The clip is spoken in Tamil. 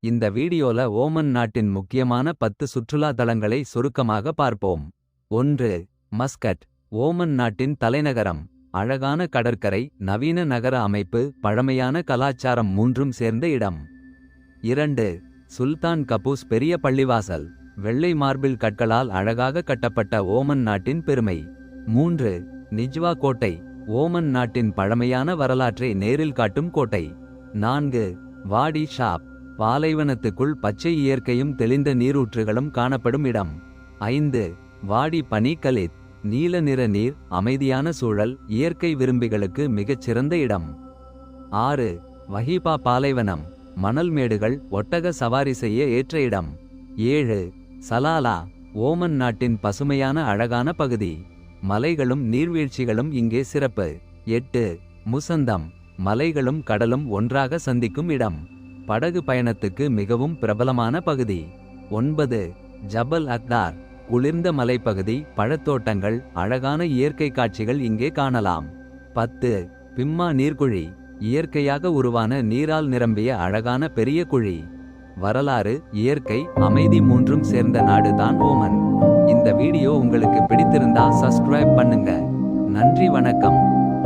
இந்த வீடியோல ஓமன் நாட்டின் முக்கியமான 10 சுற்றுலா தலங்களை சுருக்கமாக பார்ப்போம். 1. மஸ்கட், ஓமன் நாட்டின் தலைநகரம். அழகான கடற்கரை, நவீன நகர அமைப்பு, பழமையான கலாச்சாரம் மூன்றும் சேர்ந்த இடம். 2. சுல்தான் கபூஸ் பெரிய பள்ளிவாசல், வெள்ளை மார்பிள் கற்களால் அழகாக கட்டப்பட்ட ஓமன் நாட்டின் பெருமை. 3. நிஜ்வா கோட்டை, ஓமன் நாட்டின் பழமையான வரலாற்றை நேரில் காட்டும் கோட்டை. 4. வாடி ஷாப், பாலைவனத்துக்குள் பச்சை இயற்கையும் தெளிந்த நீரூற்றுகளும் காணப்படும் இடம். 5. வாடி பனி கலித், நீல நிற நீர், அமைதியான சூழல், இயற்கை விரும்பிகளுக்கு மிகச்சிறந்த இடம். 6. வஹீபா பாலைவனம், மணல் மேடுகள், ஒட்டக சவாரி செய்ய ஏற்ற இடம். 7. சலாலா, ஓமன் நாட்டின் பசுமையான அழகான பகுதி, மலைகளும் நீர்வீழ்ச்சிகளும் இங்கே சிறப்பு. 8. முசந்தம், மலைகளும் கடலும் ஒன்றாக சந்திக்கும் இடம், படகு பயணத்துக்கு மிகவும் பிரபலமான பகுதி. 9. ஜபல் அக்தார், குளிர்ந்த மலைப்பகுதி, பழத்தோட்டங்கள், அழகான இயற்கை காட்சிகள் இங்கே காணலாம். 10. பிம்மா நீர்க்குழி, இயற்கையாக உருவான நீரால் நிரம்பிய அழகான பெரிய குழி. வரலாறு, இயற்கை, அமைதி மூன்றும் சேர்ந்த நாடு தான் ஓமன். இந்த வீடியோ உங்களுக்கு பிடித்திருந்தா சப்ஸ்கிரைப் பண்ணுங்க. நன்றி, வணக்கம்.